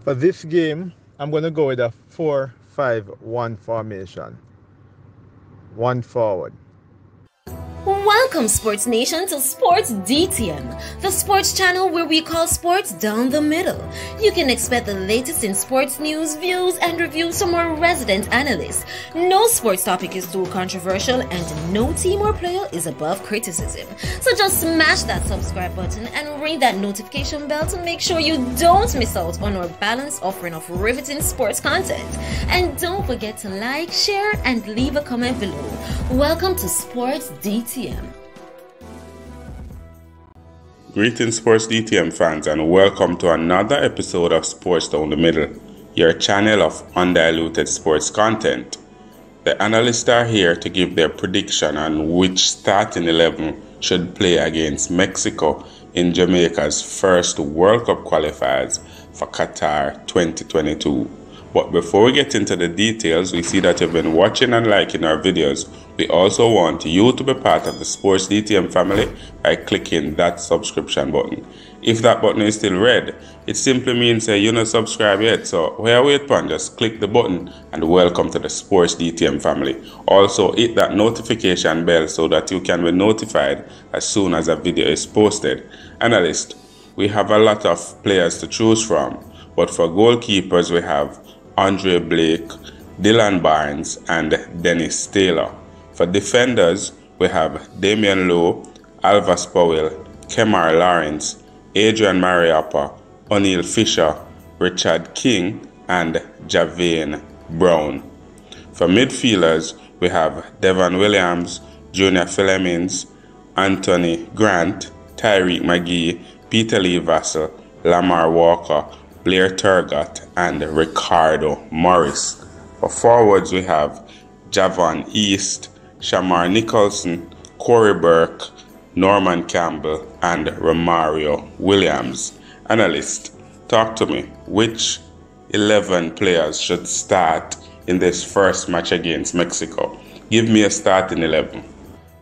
For this game, I'm going to go with a 4-5-1 formation. One forward. Welcome, Sports Nation, to Sports DTM, the sports channel where we call sports down the middle. You can expect the latest in sports news, views, and reviews from our resident analysts. No sports topic is too controversial, and no team or player is above criticism. So just smash that subscribe button and ring that notification bell to make sure you don't miss out on our balanced offering of riveting sports content. And don't forget to like, share, and leave a comment below. Welcome to Sports DTM. Greetings, Sports DTM fans, and welcome to another episode of Sports Down the Middle, your channel of undiluted sports content. The analysts are here to give their prediction on which starting 11 should play against Mexico in Jamaica's first World Cup qualifiers for Qatar 2022. But before we get into the details, we see that you've been watching and liking our videos. We also want you to be part of the Sports DTM family by clicking that subscription button. If that button is still red, it simply means that you're not subscribed yet. So where wait upon, just click the button and welcome to the Sports DTM family. Also hit that notification bell so that you can be notified as soon as a video is posted. Analyst, we have a lot of players to choose from, but for goalkeepers we have Andre Blake, Dylan Barnes, and Dennis Taylor. For defenders, we have Damian Lowe, Alvas Powell, Kemar Lawrence, Adrian Mariappa, O'Neal Fisher, Richard King, and Javane Brown. For midfielders, we have Devon Williams, Junior Flemings, Anthony Grant, Tyreek McGee, Peter Lee Vassell, Lamar Walker, Blair Turgott, and Ricardo Morris. For forwards, we have Javon East, Shamar Nicholson, Corey Burke, Norman Campbell, and Romario Williams. Analyst, talk to me. Which 11 players should start in this first match against Mexico? Give me a starting 11.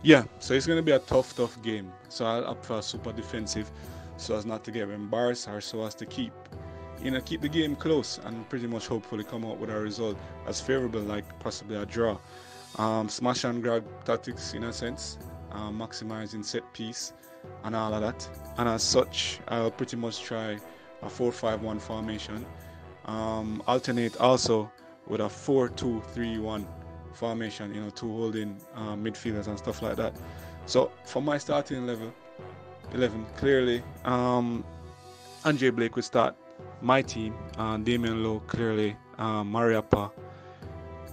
Yeah, so it's going to be a tough game. So I'll opt for super defensive so as not to get embarrassed or so as to keep the game close and pretty much hopefully come out with a result as favorable, like possibly a draw. Smash and grab tactics in a sense, maximizing set piece and all of that. And as such, I'll pretty much try a 4-5-1 formation. Alternate also with a 4-2-3-1 formation, two holding midfielders and stuff like that. So for my starting 11, clearly, Andre Blake will start my team. Damian Lowe, clearly, Mariappa,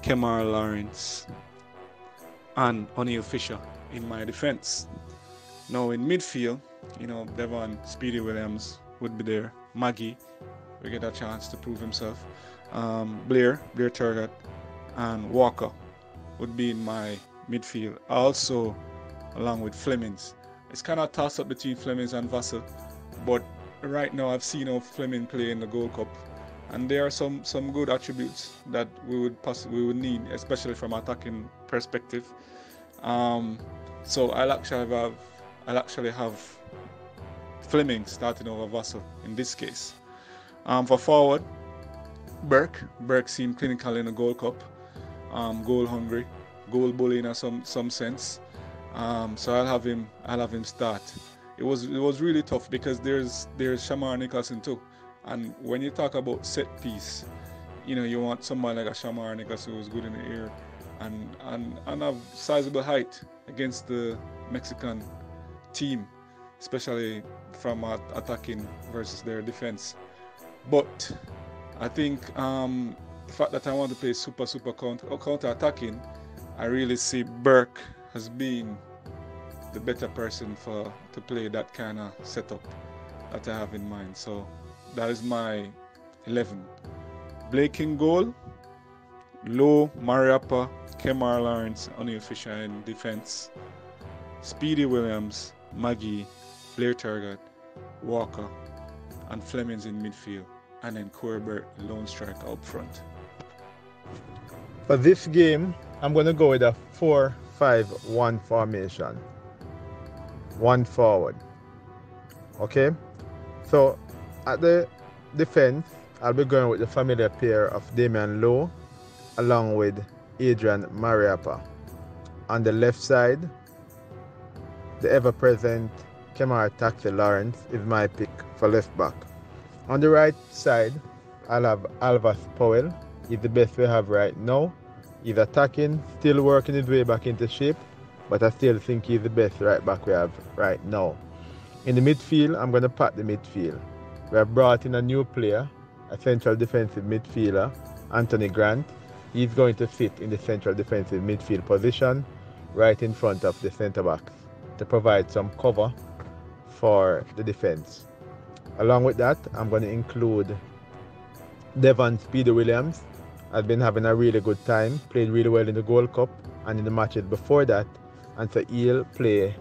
Kemar Lawrence, and O'Neal Fisher in my defense. Now in midfield, Devon Speedy Williams would be there. Maggie will get a chance to prove himself. Blair Turgott, and Walker would be in my midfield. Also, along with Flemings. It's kind of tossed up between Flemings and Vassell, but right now I've seen how Fleming play in the Gold Cup, and there are some good attributes that we would need, especially from attacking perspective. So I'll actually have Fleming starting over Vassell in this case. For forward, Burke seemed clinical in the Gold Cup, goal hungry, goal bully in some sense. So I'll have him start. It was really tough because there's Shamar Nicholson too, and when you talk about set piece, you want someone like a Shamar Nicholson who's good in the air and have sizable height against the Mexican team, especially from attacking versus their defense. But I think the fact that I want to play super counter attacking, I really see Burke as being the better person to play that kind of setup that I have in mind. So that is my 11. Blake in goal, Lowe, Mariappa, Kemar Lawrence, O'Neal Fisher in defense, Speedy Williams, Maggie, Blair Turgott, Walker, and Flemings in midfield, and then Corey Burke, lone striker up front. For this game, I'm going to go with a 4-5-1 formation. One forward. Okay? So, at the defense, I'll be going with the familiar pair of Damian Lowe along with Adrian Mariappa. On the left side, the ever-present Kemar Taxi Lawrence is my pick for left back. On the right side, I'll have Alvas Powell. He's the best we have right now. He's attacking, still working his way back into shape, but I still think he's the best right back we have right now. In the midfield, I'm going to pack the midfield. We have brought in a new player, a central defensive midfielder, Anthony Grant. He's going to sit in the central defensive midfield position right in front of the centre backs to provide some cover for the defense. Along with that, I'm going to include Devon Speedy Williams. Has been having a really good time, played really well in the Worldcup and in the matches before that, and so he'll play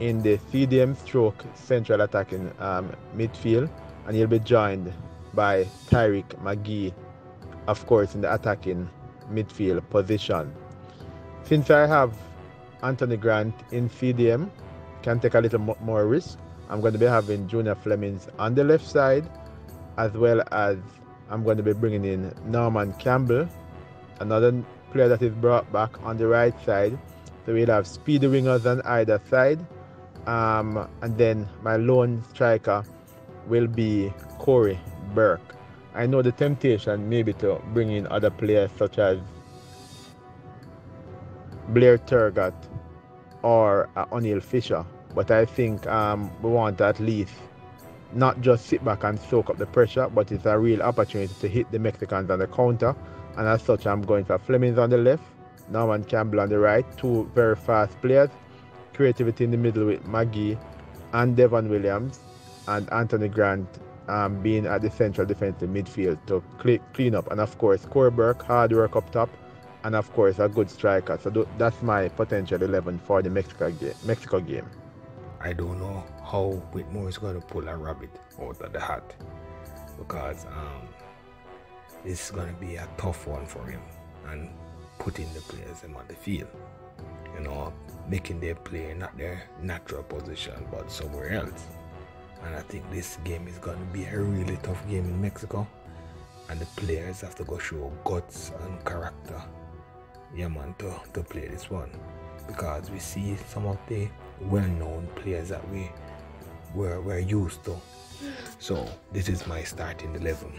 in the CDM stroke central attacking midfield, and he'll be joined by Tyreek McGee, of course, in the attacking midfield position. Since I have Anthony Grant in CDM, can take a little more risk. I'm going to be having Junior Flemings on the left side, as well as I'm going to be bringing in Norman Campbell, another player that is brought back on the right side. So we'll have speedy wingers on either side. And then my lone striker will be Corey Burke. I know the temptation maybe to bring in other players such as Blair Turgott or O'Neill Fisher, but I think we want to at least not just sit back and soak up the pressure, but it's a real opportunity to hit the Mexicans on the counter. And as such, I'm going for Flemings on the left, Norman Campbell on the right, two very fast players, creativity in the middle with McGee and Devon Williams, and Anthony Grant being at the central defensive midfield to clean up. And of course, Corey Burke, hard work up top, and of course a good striker. So that's my potential 11 for the Mexico game. I don't know how Whitmore is going to pull a rabbit out of the hat, because this is going to be a tough one for him, and putting the players on the field, you know, making their play not their natural position but somewhere else. And I think this game is going to be a really tough game in Mexico, and the players have to go show guts and character, yeah man, to play this one, because we see some of the well-known players that we're used to. So this is my starting 11.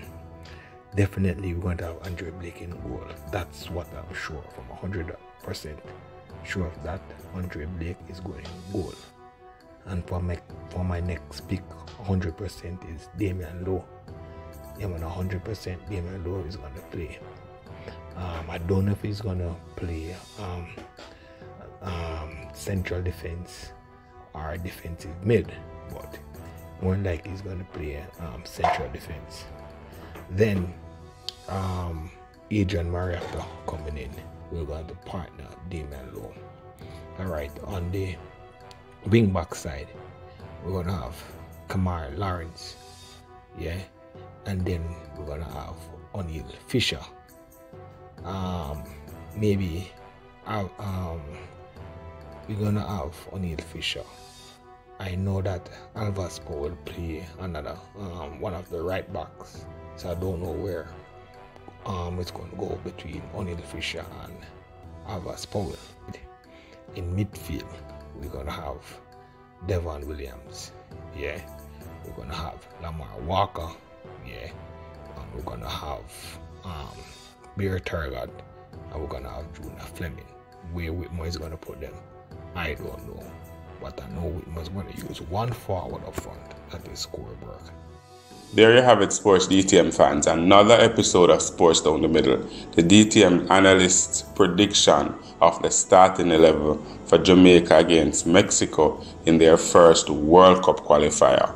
Definitely we're going to have Andre Blake in goal. That's what I'm sure of. I'm 100% sure of that. Andre Blake is going in goal. And for my next pick, 100% is Damian Lowe. Yeah, 100% Damian Lowe is going to play. I don't know if he's going to play central defense or defensive mid, but more like he's going to play central defense. Then Adrian Mariappa coming in. We're going to partner Damian Lowe. Alright, on the wing back side, we're going to have Kemar Lawrence, yeah, and then we're going to have O'Neill Fisher. Maybe we're going to have O'Neill Fisher. I know that Alvas Powell will play another one of the right backs, so I don't know where it's going to go between O'Neill Fisher and Alvas Powell. In midfield, we're going to have Devon Williams, yeah. We're going to have Lamar Walker, yeah. And we're going to have Blair Turgott, and we're going to have Junior Fleming. Where Whitmore is going to put them, I don't know. But I know Whitmore's going to use one forward up front, that is Corey Burke. There you have it, Sports DTM fans. Another episode of Sports Down the Middle. The DTM analyst's prediction of the starting 11 for Jamaica against Mexico in their first World Cup qualifier.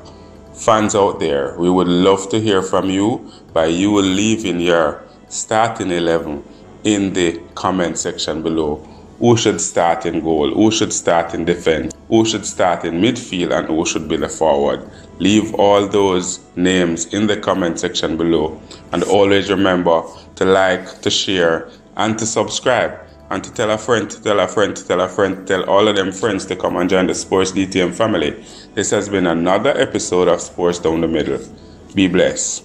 Fans out there, we would love to hear from you by you leaving your starting 11 in the comment section below. Who should start in goal? Who should start in defense? Who should start in midfield? And who should be the forward? Leave all those names in the comment section below. And always remember to like, to share, and to subscribe. And to tell a friend, to tell a friend, to tell a friend, to tell all of them friends to come and join the Sports DTM family. This has been another episode of Sports Down the Middle. Be blessed.